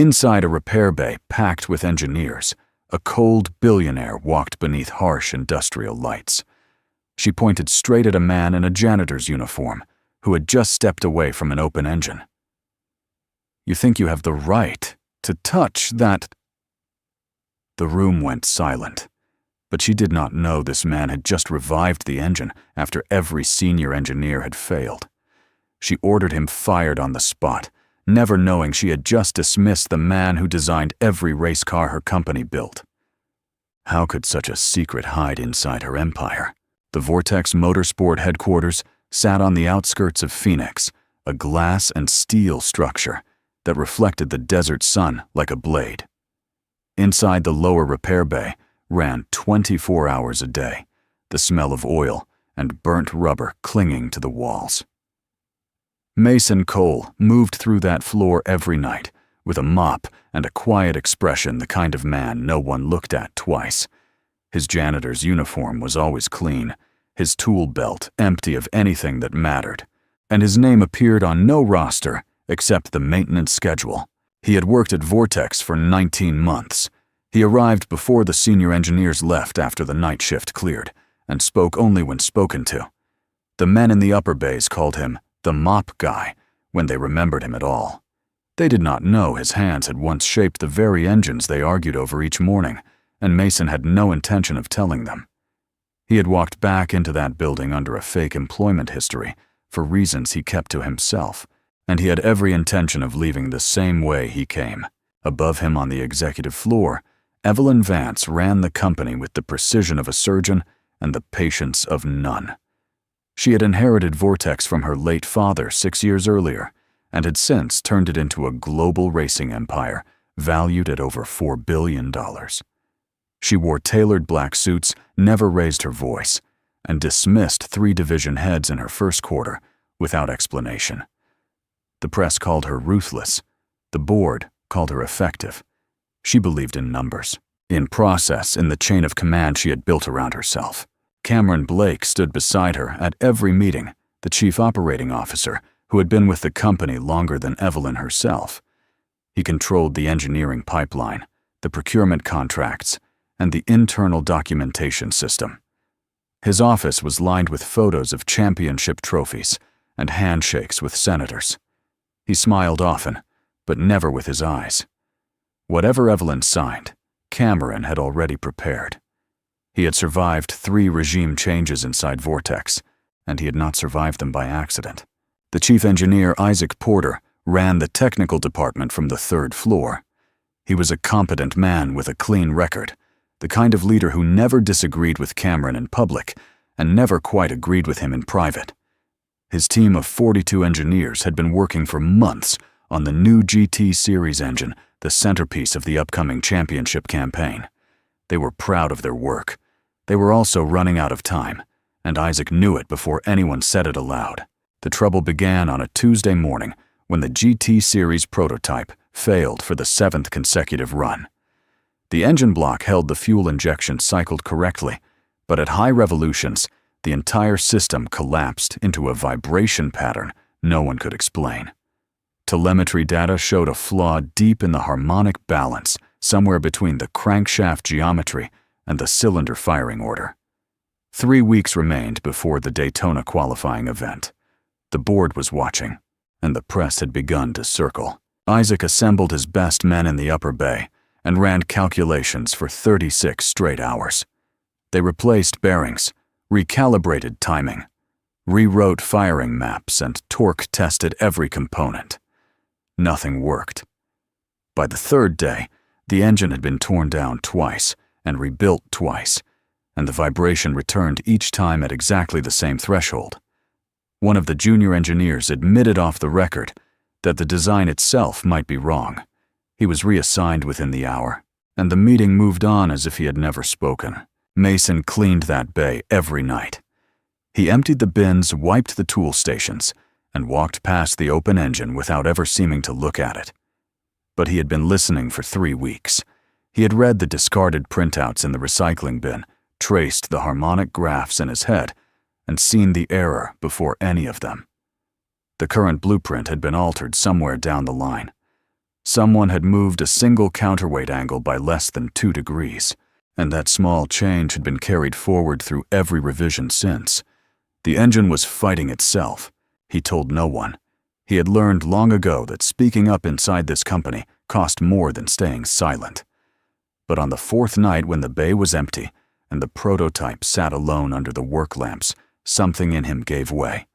Inside a repair bay packed with engineers, a cold billionaire walked beneath harsh industrial lights. She pointed straight at a man in a janitor's uniform who had just stepped away from an open engine. "You think you have the right to touch that?" The room went silent, but she did not know this man had just revived the engine after every senior engineer had failed. She ordered him fired on the spot, never knowing she had just dismissed the man who designed every race car her company built. How could such a secret hide inside her empire? The Vortex Motorsport headquarters sat on the outskirts of Phoenix, a glass and steel structure that reflected the desert sun like a blade. Inside the lower repair bay ran 24 hours a day, the smell of oil and burnt rubber clinging to the walls. Mason Cole moved through that floor every night with a mop and a quiet expression, the kind of man no one looked at twice. His janitor's uniform was always clean, his tool belt empty of anything that mattered, and his name appeared on no roster except the maintenance schedule. He had worked at Vortex for 19 months. He arrived before the senior engineers left after the night shift cleared, and spoke only when spoken to. The men in the upper bays called him the mop guy when they remembered him at all. They did not know his hands had once shaped the very engines they argued over each morning, and Mason had no intention of telling them. He had walked back into that building under a fake employment history for reasons he kept to himself, and he had every intention of leaving the same way he came. Above him on the executive floor, Evelyn Vance ran the company with the precision of a surgeon and the patience of none. She had inherited Vortex from her late father 6 years earlier, and had since turned it into a global racing empire valued at over $4 billion. She wore tailored black suits, never raised her voice, and dismissed 3 division heads in her first quarter without explanation. The press called her ruthless. The board called her effective. She believed in numbers, in process, in the chain of command she had built around herself. Cameron Blake stood beside her at every meeting, the chief operating officer who had been with the company longer than Evelyn herself. He controlled the engineering pipeline, the procurement contracts, and the internal documentation system. His office was lined with photos of championship trophies and handshakes with senators. He smiled often, but never with his eyes. Whatever Evelyn signed, Cameron had already prepared. He had survived 3 regime changes inside Vortex, and he had not survived them by accident. The chief engineer, Isaac Porter, ran the technical department from the 3rd floor. He was a competent man with a clean record, the kind of leader who never disagreed with Cameron in public and never quite agreed with him in private. His team of 42 engineers had been working for months on the new GT Series engine, the centerpiece of the upcoming championship campaign. They were proud of their work. They were also running out of time, and Isaac knew it before anyone said it aloud. The trouble began on a Tuesday morning when the GT Series prototype failed for the 7th consecutive run. The engine block held the fuel injection cycled correctly, but at high revolutions, the entire system collapsed into a vibration pattern no one could explain. Telemetry data showed a flaw deep in the harmonic balance, somewhere between the crankshaft geometry and the cylinder firing order. 3 weeks remained before the Daytona qualifying event. The board was watching, and the press had begun to circle. Isaac assembled his best men in the upper bay and ran calculations for 36 straight hours. They replaced bearings, recalibrated timing, rewrote firing maps, and torque-tested every component. Nothing worked. By the 3rd day, the engine had been torn down twice and rebuilt twice, and the vibration returned each time at exactly the same threshold. One of the junior engineers admitted off the record that the design itself might be wrong. He was reassigned within the hour, and the meeting moved on as if he had never spoken. Mason cleaned that bay every night. He emptied the bins, wiped the tool stations, and walked past the open engine without ever seeming to look at it. But he had been listening for 3 weeks. He had read the discarded printouts in the recycling bin, traced the harmonic graphs in his head, and seen the error before any of them. The current blueprint had been altered somewhere down the line. Someone had moved a single counterweight angle by less than 2 degrees, and that small change had been carried forward through every revision since. The engine was fighting itself. He told no one. He had learned long ago that speaking up inside this company cost more than staying silent. But on the 4th night, when the bay was empty and the prototype sat alone under the work lamps, something in him gave way.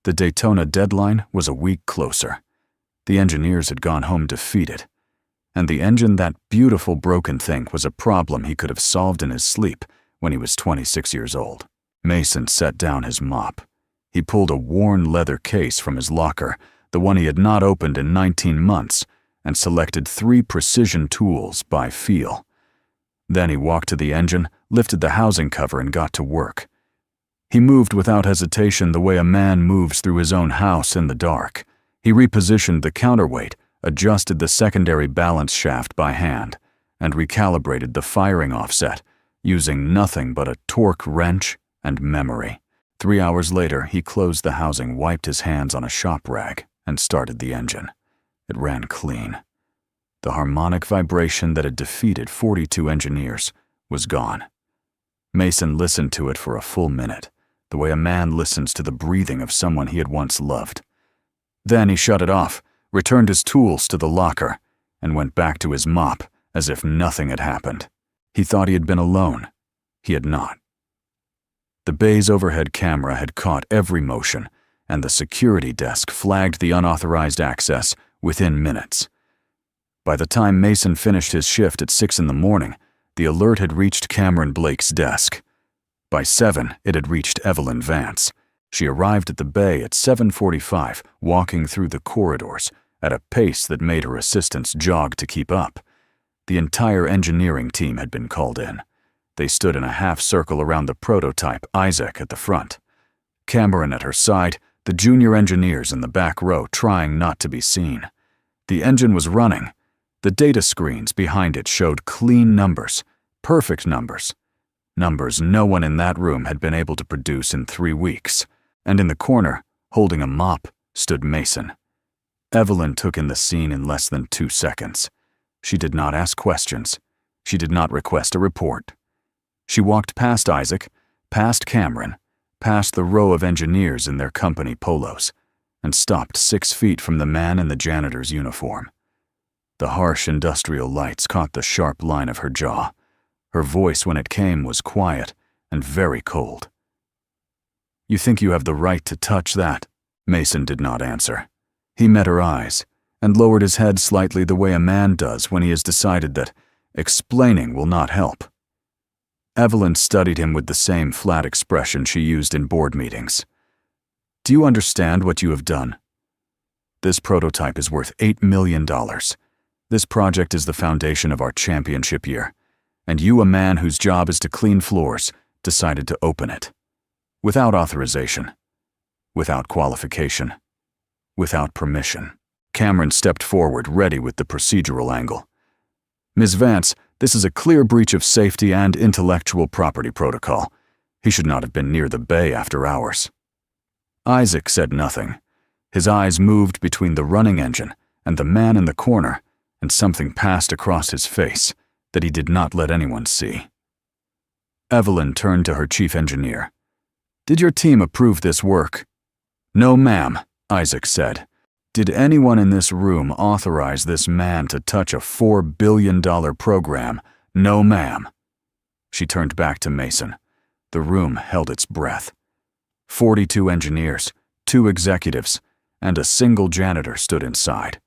The Daytona deadline was a week closer. The engineers had gone home defeated. And the engine, that beautiful broken thing, was a problem he could have solved in his sleep when he was 26 years old. Mason set down his mop. He pulled a worn leather case from his locker, the one he had not opened in 19 months, and selected 3 precision tools by feel. Then he walked to the engine, lifted the housing cover, and got to work. He moved without hesitation the way a man moves through his own house in the dark. He repositioned the counterweight, adjusted the secondary balance shaft by hand, and recalibrated the firing offset, using nothing but a torque wrench and memory. 3 hours later, he closed the housing, wiped his hands on a shop rag, and started the engine. It ran clean. The harmonic vibration that had defeated 42 engineers was gone. Mason listened to it for a full minute, the way a man listens to the breathing of someone he had once loved. Then he shut it off, returned his tools to the locker, and went back to his mop as if nothing had happened. He thought he had been alone. He had not. The bay's overhead camera had caught every motion, and the security desk flagged the unauthorized access within minutes. By the time Mason finished his shift at 6 in the morning, the alert had reached Cameron Blake's desk. By 7, it had reached Evelyn Vance. She arrived at the bay at 7:45, walking through the corridors at a pace that made her assistants jog to keep up. The entire engineering team had been called in. They stood in a half-circle around the prototype, Isaac at the front. Cameron at her side, the junior engineers in the back row trying not to be seen. The engine was running. The data screens behind it showed clean numbers, perfect numbers. Numbers no one in that room had been able to produce in 3 weeks. And in the corner, holding a mop, stood Mason. Evelyn took in the scene in less than 2 seconds. She did not ask questions. She did not request a report. She walked past Isaac, past Cameron, past the row of engineers in their company polos, and stopped 6 feet from the man in the janitor's uniform. The harsh industrial lights caught the sharp line of her jaw. Her voice, when it came, was quiet and very cold. "You think you have the right to touch that?" Mason did not answer. He met her eyes and lowered his head slightly, the way a man does when he has decided that explaining will not help. Evelyn studied him with the same flat expression she used in board meetings. "Do you understand what you have done? This prototype is worth $8 million. This project is the foundation of our championship year, and you, a man whose job is to clean floors, decided to open it. Without authorization, without qualification, without permission." Cameron stepped forward, ready with the procedural angle. "Ms. Vance, this is a clear breach of safety and intellectual property protocol. He should not have been near the bay after hours." Isaac said nothing. His eyes moved between the running engine and the man in the corner, and something passed across his face that he did not let anyone see. Evelyn turned to her chief engineer. "Did your team approve this work?" "No, ma'am," Isaac said. "Did anyone in this room authorize this man to touch a $4 billion program?" "No, ma'am." She turned back to Mason. The room held its breath. 42 engineers, 2 executives, and a single janitor stood inside.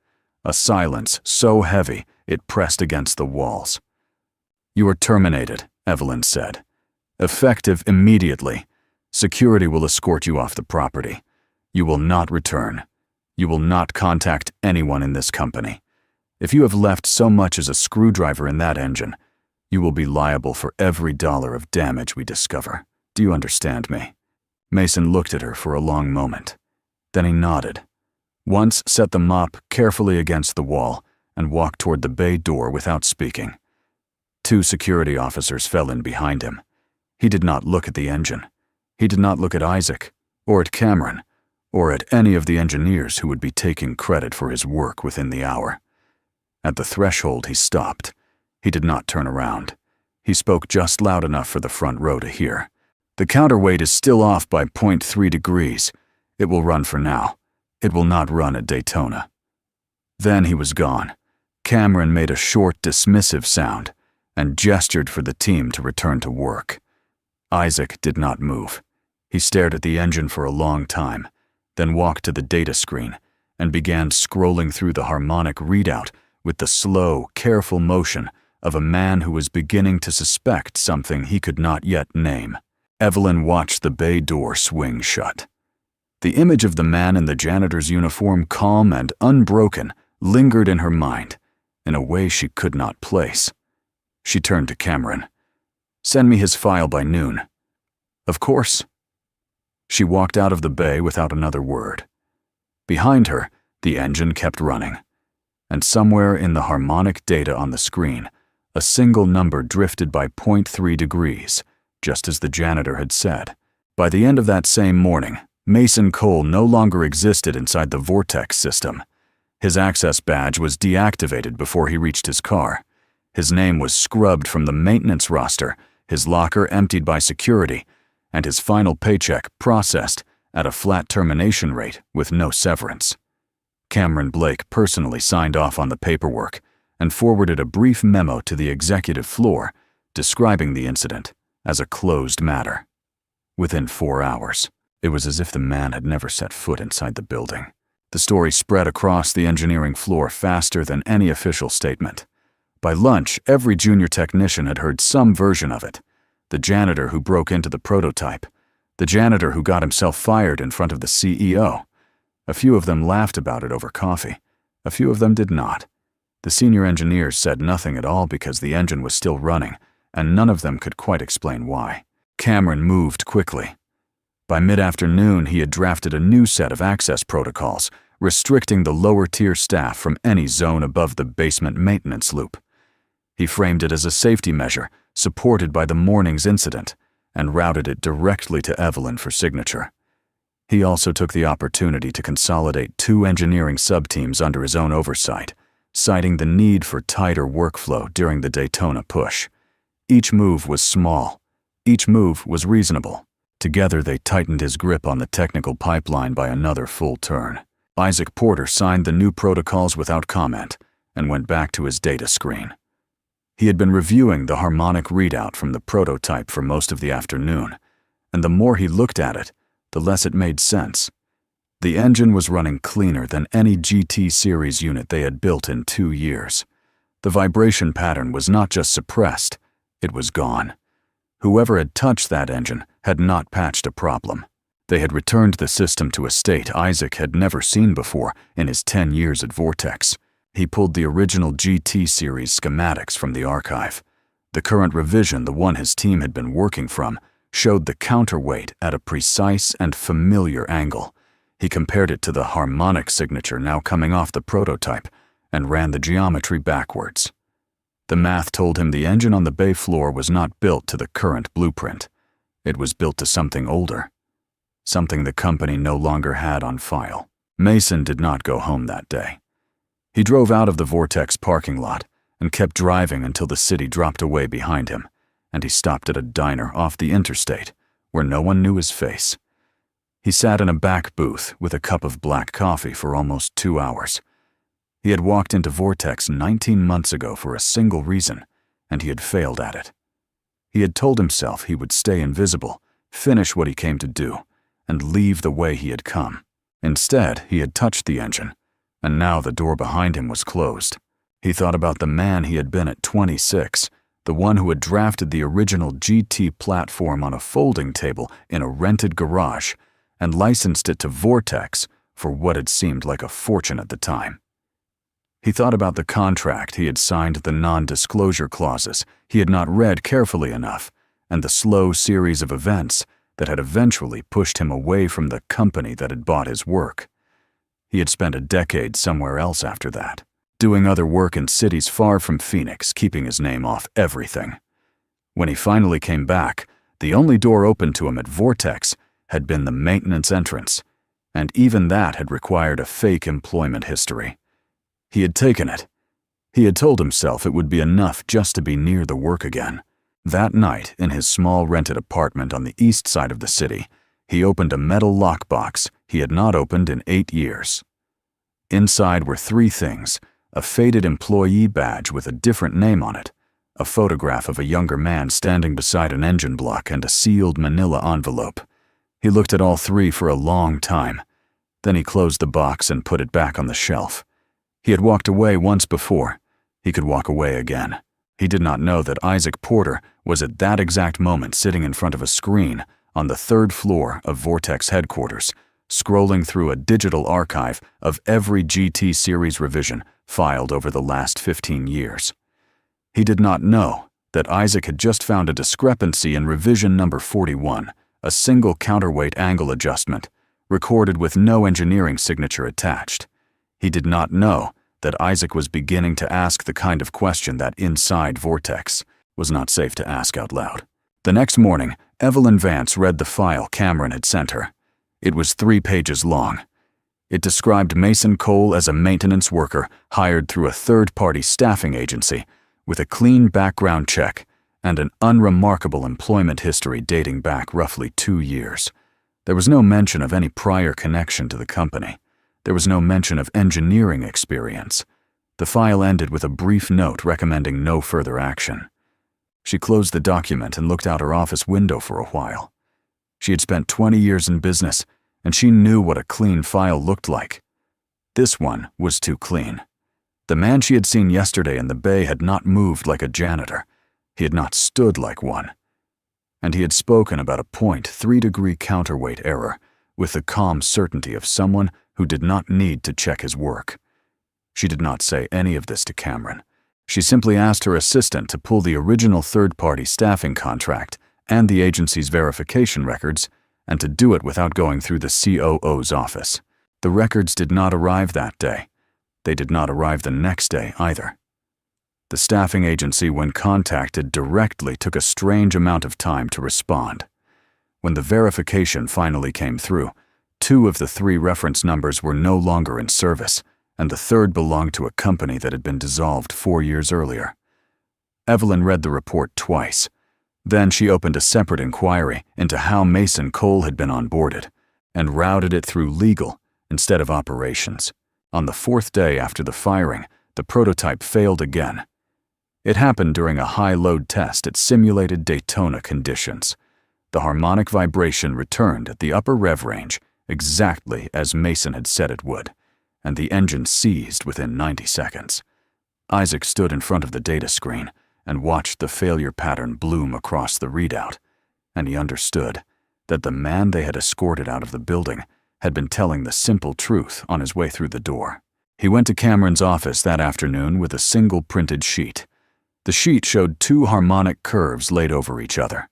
A silence so heavy it pressed against the walls. "You are terminated," Evelyn said. "Effective immediately. Security will escort you off the property. You will not return. You will not contact anyone in this company. If you have left so much as a screwdriver in that engine, you will be liable for every dollar of damage we discover. Do you understand me?" Mason looked at her for a long moment. Then he nodded. Once set the mop carefully against the wall and walked toward the bay door without speaking. 2 security officers fell in behind him. He did not look at the engine. He did not look at Isaac, or at Cameron, or at any of the engineers who would be taking credit for his work within the hour. At the threshold, he stopped. He did not turn around. He spoke just loud enough for the front row to hear. "The counterweight is still off by 0.3 degrees. It will run for now. It will not run at Daytona." Then he was gone. Cameron made a short, dismissive sound and gestured for the team to return to work. Isaac did not move. He stared at the engine for a long time, then walked to the data screen and began scrolling through the harmonic readout with the slow, careful motion of a man who was beginning to suspect something he could not yet name. Evelyn watched the bay door swing shut. The image of the man in the janitor's uniform, calm and unbroken, lingered in her mind in a way she could not place. She turned to Cameron. "Send me his file by noon." "Of course." She walked out of the bay without another word. Behind her, the engine kept running, and somewhere in the harmonic data on the screen, a single number drifted by 0.3 degrees, just as the janitor had said. By the end of that same morning, Mason Cole no longer existed inside the Vortex system. His access badge was deactivated before he reached his car. His name was scrubbed from the maintenance roster, his locker emptied by security, and his final paycheck processed at a flat termination rate with no severance. Cameron Blake personally signed off on the paperwork and forwarded a brief memo to the executive floor describing the incident as a closed matter. Within 4 hours, it was as if the man had never set foot inside the building. The story spread across the engineering floor faster than any official statement. By lunch, every junior technician had heard some version of it. The janitor who broke into the prototype. The janitor who got himself fired in front of the CEO. A few of them laughed about it over coffee. A few of them did not. The senior engineers said nothing at all because the engine was still running, and none of them could quite explain why. Cameron moved quickly. By mid-afternoon, he had drafted a new set of access protocols, restricting the lower-tier staff from any zone above the basement maintenance loop. He framed it as a safety measure, supported by the morning's incident, and routed it directly to Evelyn for signature. He also took the opportunity to consolidate 2 engineering subteams under his own oversight, citing the need for tighter workflow during the Daytona push. Each move was small. Each move was reasonable. Together, they tightened his grip on the technical pipeline by another full turn. Isaac Porter signed the new protocols without comment and went back to his data screen. He had been reviewing the harmonic readout from the prototype for most of the afternoon, and the more he looked at it, the less it made sense. The engine was running cleaner than any GT series unit they had built in 2 years. The vibration pattern was not just suppressed, it was gone. Whoever had touched that engine had not patched a problem. They had returned the system to a state Isaac had never seen before in his 10 years at Vortex. He pulled the original GT series schematics from the archive. The current revision, the one his team had been working from, showed the counterweight at a precise and familiar angle. He compared it to the harmonic signature now coming off the prototype and ran the geometry backwards. The math told him the engine on the bay floor was not built to the current blueprint. It was built to something older, something the company no longer had on file. Mason did not go home that day. He drove out of the Vortex parking lot and kept driving until the city dropped away behind him, and he stopped at a diner off the interstate where no one knew his face. He sat in a back booth with a cup of black coffee for almost 2 hours. He had walked into Vortex 19 months ago for a single reason, and he had failed at it. He had told himself he would stay invisible, finish what he came to do, and leave the way he had come. Instead, he had touched the engine, and now the door behind him was closed. He thought about the man he had been at 26, the one who had drafted the original GT platform on a folding table in a rented garage and licensed it to Vortex for what had seemed like a fortune at the time. He thought about the contract he had signed, the non-disclosure clauses he had not read carefully enough, and the slow series of events that had eventually pushed him away from the company that had bought his work. He had spent a decade somewhere else after that, doing other work in cities far from Phoenix, keeping his name off everything. When he finally came back, the only door open to him at Vortex had been the maintenance entrance, and even that had required a fake employment history. He had taken it. He had told himself it would be enough just to be near the work again. That night, in his small rented apartment on the east side of the city, he opened a metal lockbox he had not opened in 8 years. Inside were 3 things: a faded employee badge with a different name on it, a photograph of a younger man standing beside an engine block, and a sealed manila envelope. He looked at all 3 for a long time. Then he closed the box and put it back on the shelf. He had walked away once before. He could walk away again. He did not know that Isaac Porter was at that exact moment sitting in front of a screen on the 3rd floor of Vortex headquarters, scrolling through a digital archive of every GT series revision filed over the last 15 years. He did not know that Isaac had just found a discrepancy in revision number 41, a single counterweight angle adjustment, recorded with no engineering signature attached. He did not know that Isaac was beginning to ask the kind of question that inside Vortex was not safe to ask out loud. The next morning, Evelyn Vance read the file Cameron had sent her. It was 3 pages long. It described Mason Cole as a maintenance worker hired through a third-party staffing agency with a clean background check and an unremarkable employment history dating back roughly 2 years. There was no mention of any prior connection to the company. There was no mention of engineering experience. The file ended with a brief note recommending no further action. She closed the document and looked out her office window for a while. She had spent 20 years in business, and she knew what a clean file looked like. This one was too clean. The man she had seen yesterday in the bay had not moved like a janitor. He had not stood like one. And he had spoken about a 0.3-degree counterweight error with the calm certainty of someone who did not need to check his work. She did not say any of this to Cameron. She simply asked her assistant to pull the original third-party staffing contract and the agency's verification records, and to do it without going through the COO's office. The records did not arrive that day. They did not arrive the next day either. The staffing agency, when contacted directly, took a strange amount of time to respond. When the verification finally came through, 2 of the 3 reference numbers were no longer in service, and the 3rd belonged to a company that had been dissolved 4 years earlier. Evelyn read the report twice. Then she opened a separate inquiry into how Mason Cole had been onboarded, and routed it through legal instead of operations. On the 4th day after the firing, the prototype failed again. It happened during a high-load test at simulated Daytona conditions. The harmonic vibration returned at the upper rev range exactly as Mason had said it would, and the engine seized within 90 seconds. Isaac stood in front of the data screen and watched the failure pattern bloom across the readout, and he understood that the man they had escorted out of the building had been telling the simple truth on his way through the door. He went to Cameron's office that afternoon with a single printed sheet. The sheet showed 2 harmonic curves laid over each other.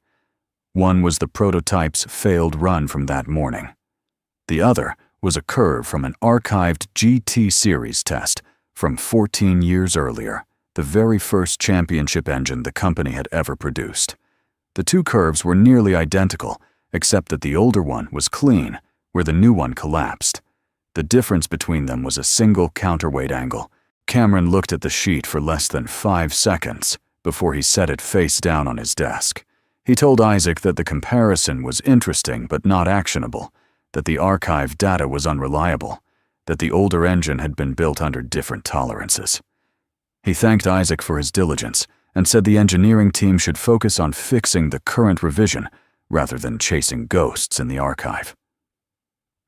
One was the prototype's failed run from that morning. The other was a curve from an archived GT series test from 14 years earlier, the very first championship engine the company had ever produced. The 2 curves were nearly identical, except that the older one was clean, where the new one collapsed. The difference between them was a single counterweight angle. Cameron looked at the sheet for less than 5 seconds before he set it face down on his desk. He told Isaac that the comparison was interesting but not actionable, that the archived data was unreliable, that the older engine had been built under different tolerances. He thanked Isaac for his diligence and said the engineering team should focus on fixing the current revision rather than chasing ghosts in the archive.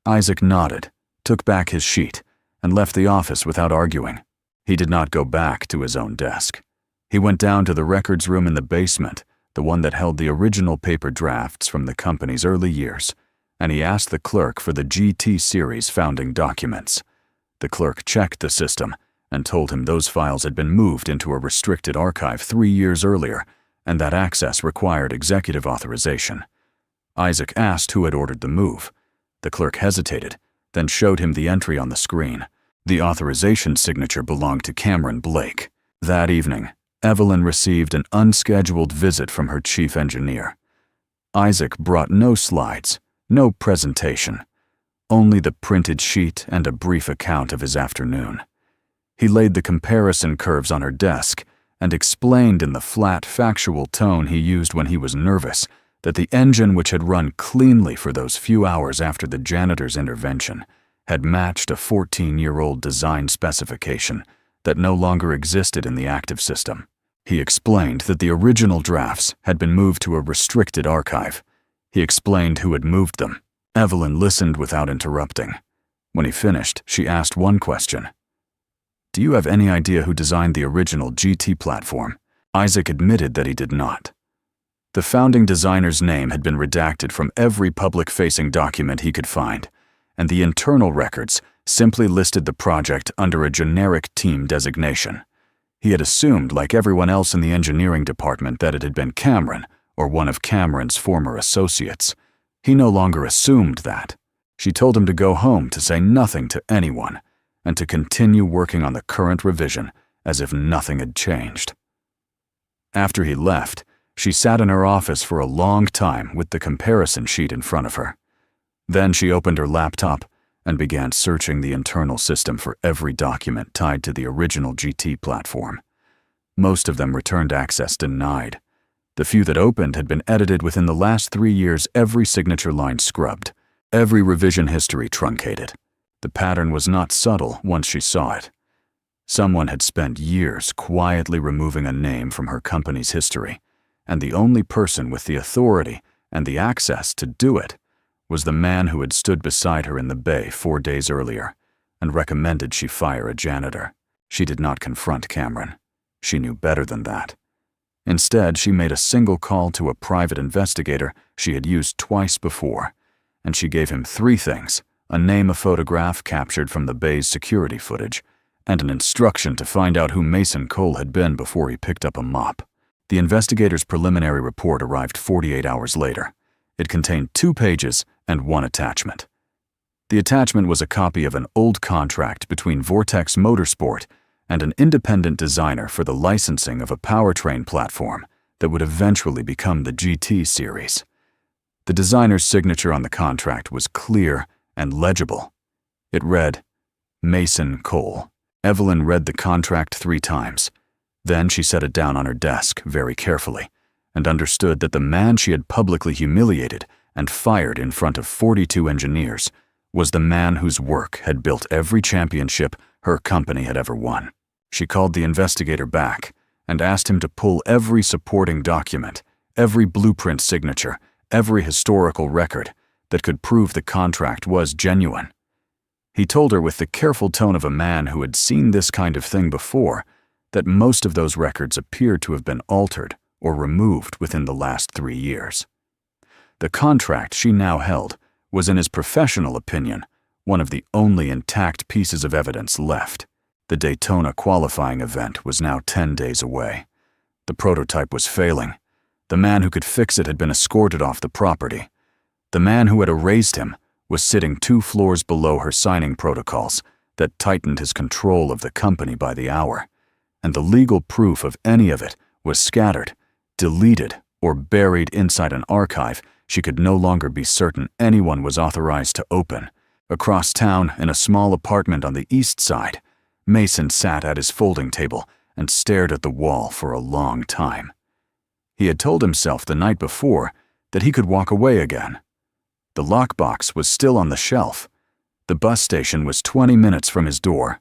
Isaac nodded, took back his sheet, and left the office without arguing. He did not go back to his own desk. He went down to the records room in the basement, the one that held the original paper drafts from the company's early years, and he asked the clerk for the GT series founding documents. The clerk checked the system and told him those files had been moved into a restricted archive 3 years earlier, and that access required executive authorization. Isaac asked who had ordered the move. The clerk hesitated, then showed him the entry on the screen. The authorization signature belonged to Cameron Blake. That evening, Evelyn received an unscheduled visit from her chief engineer. Isaac brought no slides, no presentation, only the printed sheet and a brief account of his afternoon. He laid the comparison curves on her desk and explained in the flat, factual tone he used when he was nervous that the engine, which had run cleanly for those few hours after the janitor's intervention, had matched a 14-year-old design specification that no longer existed in the active system. He explained that the original drafts had been moved to a restricted archive. He explained who had moved them. Evelyn listened without interrupting. When he finished, she asked one question. "Do you have any idea who designed the original GT platform?" Isaac admitted that he did not. The founding designer's name had been redacted from every public-facing document he could find, and the internal records simply listed the project under a generic team designation. He had assumed, like everyone else in the engineering department, that it had been Cameron or one of Cameron's former associates. He no longer assumed that. She told him to go home, to say nothing to anyone, and to continue working on the current revision as if nothing had changed. After he left, she sat in her office for a long time with the comparison sheet in front of her. Then she opened her laptop and began searching the internal system for every document tied to the original GT platform. Most of them returned access denied. The few that opened had been edited within the last 3 years, every signature line scrubbed, every revision history truncated. The pattern was not subtle once she saw it. Someone had spent years quietly removing a name from her company's history, and the only person with the authority and the access to do it was the man who had stood beside her in the bay 4 days earlier and recommended she fire a janitor. She did not confront Cameron. She knew better than that. Instead, she made a single call to a private investigator she had used twice before, and she gave him 3 things: a name, a photograph captured from the bay's security footage, and an instruction to find out who Mason Cole had been before he picked up a mop. The investigator's preliminary report arrived 48 hours later. It contained 2 pages and 1 attachment. The attachment was a copy of an old contract between Vortex Motorsport and an independent designer for the licensing of a powertrain platform that would eventually become the GT series. The designer's signature on the contract was clear and legible. It read, Mason Cole. Evelyn read the contract 3 times. Then she set it down on her desk very carefully and understood that the man she had publicly humiliated and fired in front of 42 engineers was the man whose work had built every championship her company had ever won. She called the investigator back and asked him to pull every supporting document, every blueprint signature, every historical record that could prove the contract was genuine. He told her with the careful tone of a man who had seen this kind of thing before that most of those records appeared to have been altered or removed within the last 3 years. The contract she now held was, in his professional opinion, one of the only intact pieces of evidence left. The Daytona qualifying event was now 10 days away. The prototype was failing. The man who could fix it had been escorted off the property. The man who had erased him was sitting 2 floors below her, signing protocols that tightened his control of the company by the hour, and the legal proof of any of it was scattered, deleted, or buried inside an archive she could no longer be certain anyone was authorized to open. Across town, in a small apartment on the east side, Mason sat at his folding table and stared at the wall for a long time. He had told himself the night before that he could walk away again. The lockbox was still on the shelf. The bus station was 20 minutes from his door.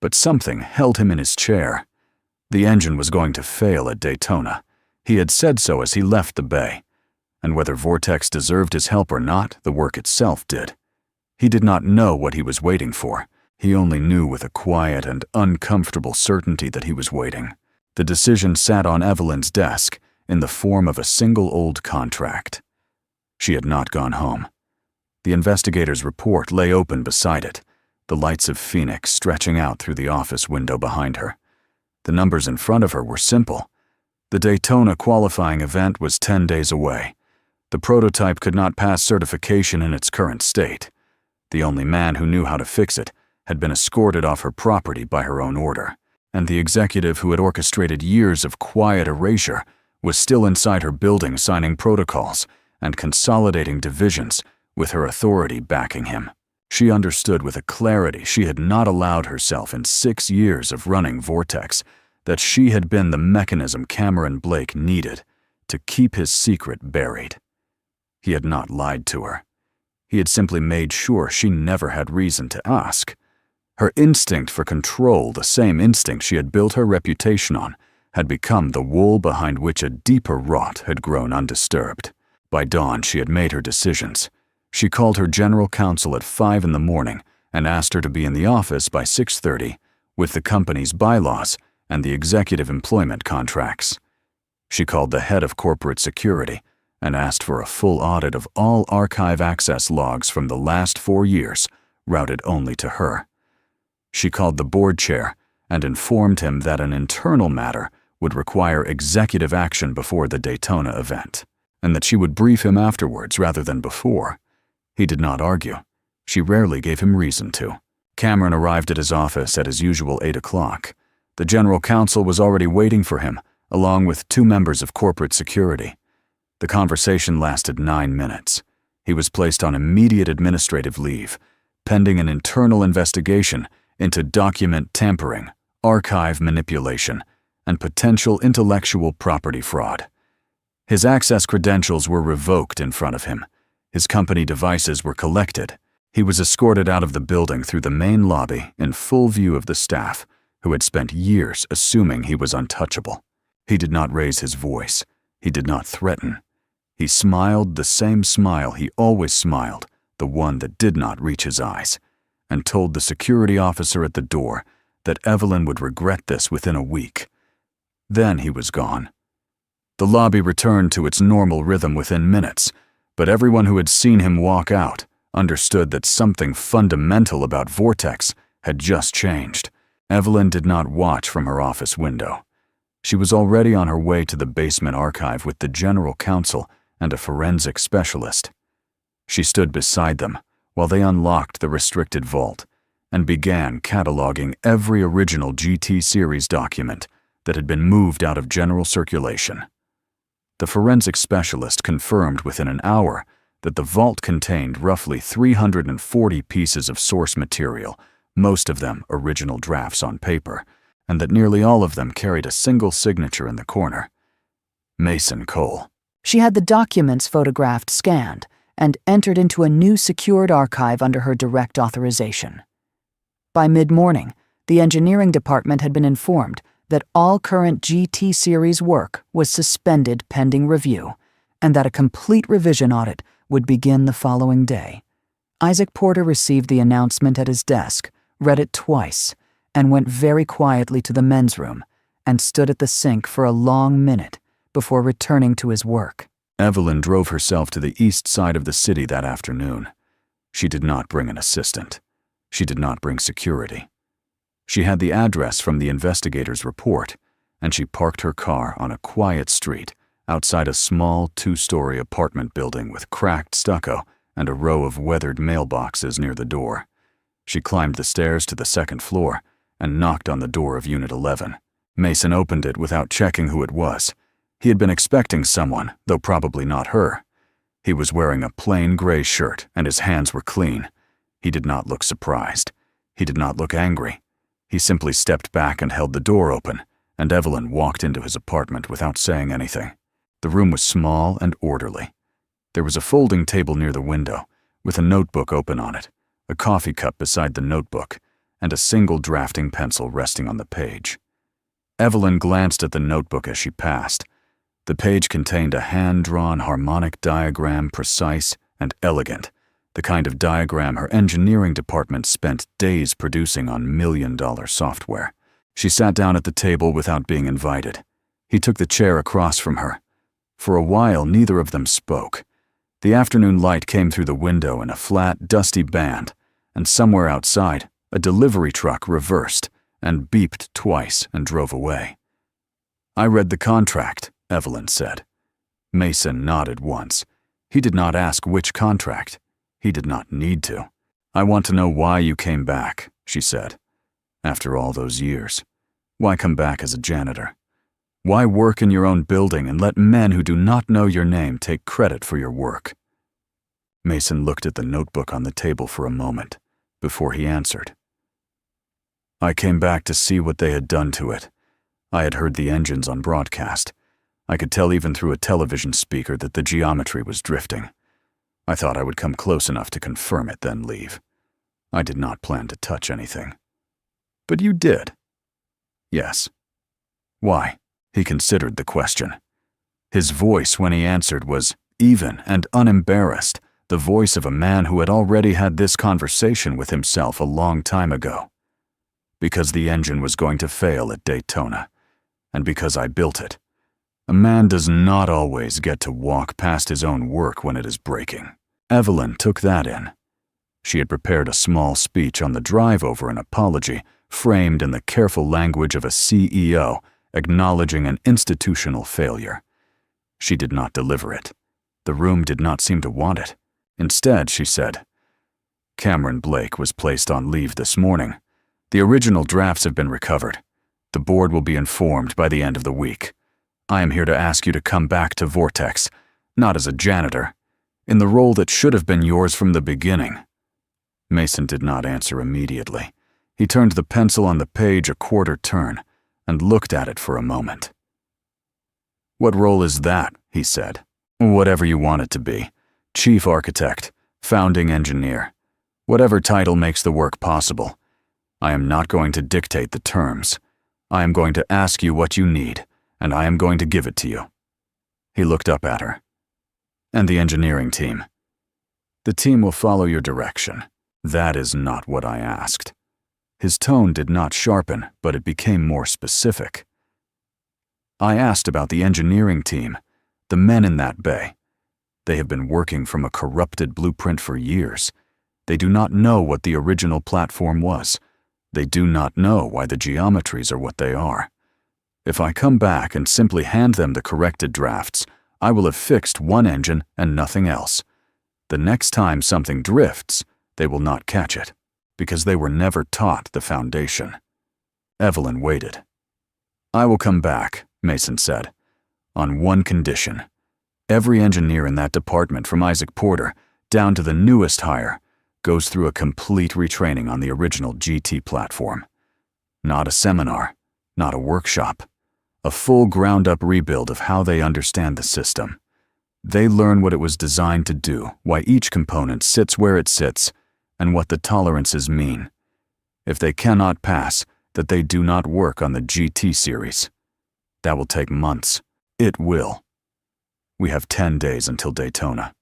But something held him in his chair. The engine was going to fail at Daytona. He had said so as he left the bay. And whether Vortex deserved his help or not, the work itself did. He did not know what he was waiting for. He only knew with a quiet and uncomfortable certainty that he was waiting. The decision sat on Evelyn's desk in the form of a single old contract. She had not gone home. The investigator's report lay open beside it, the lights of Phoenix stretching out through the office window behind her. The numbers in front of her were simple. The Daytona qualifying event was 10 days away. The prototype could not pass certification in its current state. The only man who knew how to fix it had been escorted off her property by her own order, and the executive who had orchestrated years of quiet erasure was still inside her building, signing protocols and consolidating divisions with her authority backing him. She understood with a clarity she had not allowed herself in 6 years of running Vortex that she had been the mechanism Cameron Blake needed to keep his secret buried. He had not lied to her. He had simply made sure she never had reason to ask. Her instinct for control, the same instinct she had built her reputation on, had become the wool behind which a deeper rot had grown undisturbed. By dawn, she had made her decisions. She called her general counsel at 5 in the morning and asked her to be in the office by 6:30 with the company's bylaws and the executive employment contracts. She called the head of corporate security and asked for a full audit of all archive access logs from the last 4 years, routed only to her. She called the board chair and informed him that an internal matter would require executive action before the Daytona event, and that she would brief him afterwards rather than before. He did not argue. She rarely gave him reason to. Cameron arrived at his office at his usual 8 o'clock. The general counsel was already waiting for him, along with 2 members of corporate security. The conversation lasted 9 minutes. He was placed on immediate administrative leave, pending an internal investigation into document tampering, archive manipulation, and potential intellectual property fraud. His access credentials were revoked in front of him. His company devices were collected. He was escorted out of the building through the main lobby in full view of the staff, who had spent years assuming he was untouchable. He did not raise his voice. He did not threaten. He smiled the same smile he always smiled, the one that did not reach his eyes, and told the security officer at the door that Evelyn would regret this within a week. Then he was gone. The lobby returned to its normal rhythm within minutes, but everyone who had seen him walk out understood that something fundamental about Vortex had just changed. Evelyn did not watch from her office window. She was already on her way to the basement archive with the general counsel and a forensic specialist. She stood beside them while they unlocked the restricted vault and began cataloging every original GT series document that had been moved out of general circulation. The forensic specialist confirmed within an hour that the vault contained roughly 340 pieces of source material, most of them original drafts on paper, and that nearly all of them carried a single signature in the corner: Mason Cole. She had the documents photographed scanned and entered into a new secured archive under her direct authorization. By mid-morning, the engineering department had been informed that all current GT series work was suspended pending review, and that a complete revision audit would begin the following day. Isaac Porter received the announcement at his desk, read it twice, and went very quietly to the men's room and stood at the sink for a long minute before returning to his work. Evelyn drove herself to the east side of the city that afternoon. She did not bring an assistant. She did not bring security. She had the address from the investigator's report, and she parked her car on a quiet street outside a small 2-story apartment building with cracked stucco and a row of weathered mailboxes near the door. She climbed the stairs to the 2nd floor and knocked on the door of Unit 11. Mason opened it without checking who it was. He had been expecting someone, though probably not her. He was wearing a plain gray shirt and his hands were clean. He did not look surprised. He did not look angry. He simply stepped back and held the door open, and Evelyn walked into his apartment without saying anything. The room was small and orderly. There was a folding table near the window, with a notebook open on it, a coffee cup beside the notebook, and a single drafting pencil resting on the page. Evelyn glanced at the notebook as she passed. The page contained a hand-drawn harmonic diagram, precise and elegant, the kind of diagram her engineering department spent days producing on million-dollar software. She sat down at the table without being invited. He took the chair across from her. For a while, neither of them spoke. The afternoon light came through the window in a flat, dusty band, and somewhere outside, a delivery truck reversed and beeped twice and drove away. "I read the contract," Evelyn said. Mason nodded once. He did not ask which contract. He did not need to. "I want to know why you came back," she said. "After all those years. Why come back as a janitor? Why work in your own building and let men who do not know your name take credit for your work?" Mason looked at the notebook on the table for a moment before he answered. I came back to see what they had done to it. I had heard the engines on broadcast. I could tell even through a television speaker that the geometry was drifting. I thought I would come close enough to confirm it, then leave. I did not plan to touch anything. But you did. Yes. Why? He considered the question. His voice when he answered was even and unembarrassed, the voice of a man who had already had this conversation with himself a long time ago. Because the engine was going to fail at Daytona, and because I built it. A man does not always get to walk past his own work when it is breaking. Evelyn took that in. She had prepared a small speech on the drive over an apology, framed in the careful language of a CEO, acknowledging an institutional failure. She did not deliver it. The room did not seem to want it. Instead, she said, Cameron Blake was placed on leave this morning. The original drafts have been recovered. The board will be informed by the end of the week. I am here to ask you to come back to Vortex, not as a janitor, in the role that should have been yours from the beginning. Mason did not answer immediately. He turned the pencil on the page a quarter turn and looked at it for a moment. What role is that? He said. Whatever you want it to be. Chief architect, founding engineer. Whatever title makes the work possible. I am not going to dictate the terms. I am going to ask you what you need, and I am going to give it to you. He looked up at her. And the engineering team. The team will follow your direction. That is not what I asked. His tone did not sharpen, but it became more specific. I asked about the engineering team, the men in that bay. They have been working from a corrupted blueprint for years. They do not know what the original platform was. They do not know why the geometries are what they are. If I come back and simply hand them the corrected drafts, I will have fixed one engine and nothing else. The next time something drifts, they will not catch it, because they were never taught the foundation. Evelyn waited. I will come back, Mason said, on one condition. Every engineer in that department from Isaac Porter down to the newest hire goes through a complete retraining on the original GT platform. Not a seminar, not a workshop. A full ground-up rebuild of how they understand the system. They learn what it was designed to do, why each component sits where it sits, and what the tolerances mean. If they cannot pass, that they do not work on the GT series. That will take months. It will. We have 10 days until Daytona.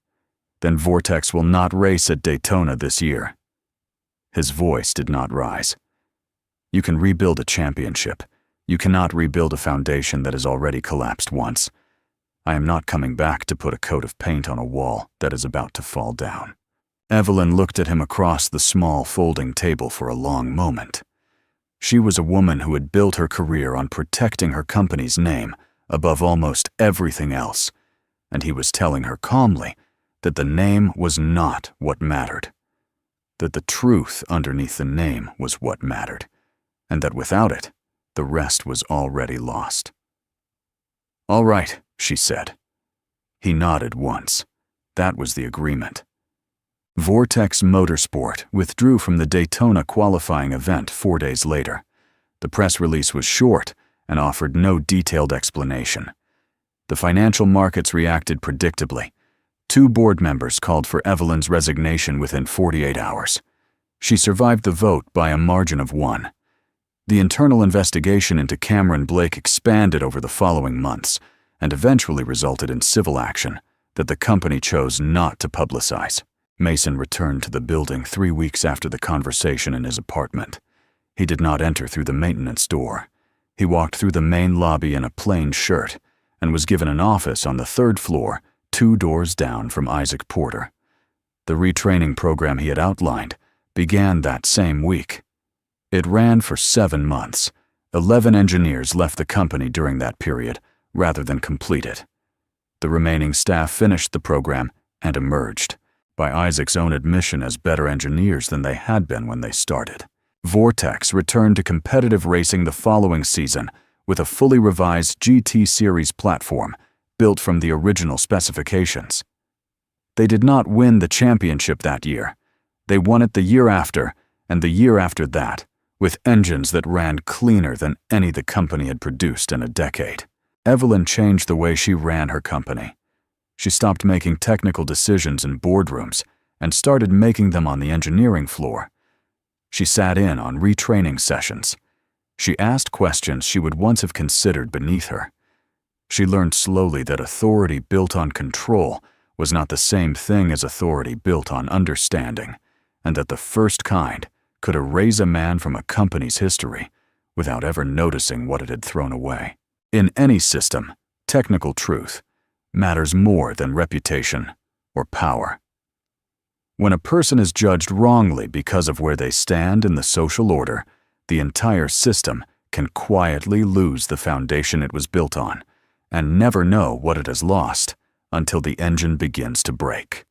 Then Vortex will not race at Daytona this year. His voice did not rise. You can rebuild a championship. You cannot rebuild a foundation that has already collapsed once. I am not coming back to put a coat of paint on a wall that is about to fall down. Evelyn looked at him across the small folding table for a long moment. She was a woman who had built her career on protecting her company's name above almost everything else, and he was telling her calmly that the name was not what mattered, that the truth underneath the name was what mattered, and that without it, the rest was already lost. All right, she said. He nodded once. That was the agreement. Vortex Motorsport withdrew from the Daytona qualifying event 4 days later. The press release was short and offered no detailed explanation. The financial markets reacted predictably. 2 board members called for Evelyn's resignation within 48 hours. She survived the vote by a margin of 1. The internal investigation into Cameron Blake expanded over the following months and eventually resulted in civil action that the company chose not to publicize. Mason returned to the building 3 weeks after the conversation in his apartment. He did not enter through the maintenance door. He walked through the main lobby in a plain shirt and was given an office on the 3rd floor, 2 doors down from Isaac Porter. The retraining program he had outlined began that same week. It ran for 7 months. 11 engineers left the company during that period, rather than complete it. The remaining staff finished the program and emerged, by Isaac's own admission, as better engineers than they had been when they started. Vortex returned to competitive racing the following season with a fully revised GT Series platform built from the original specifications. They did not win the championship that year. They won it the year after, and the year after that, with engines that ran cleaner than any the company had produced in a decade. Evelyn changed the way she ran her company. She stopped making technical decisions in boardrooms and started making them on the engineering floor. She sat in on retraining sessions. She asked questions she would once have considered beneath her. She learned slowly that authority built on control was not the same thing as authority built on understanding, and that the first kind could erase a man from a company's history without ever noticing what it had thrown away. In any system, technical truth matters more than reputation or power. When a person is judged wrongly because of where they stand in the social order, the entire system can quietly lose the foundation it was built on and never know what it has lost until the engine begins to break.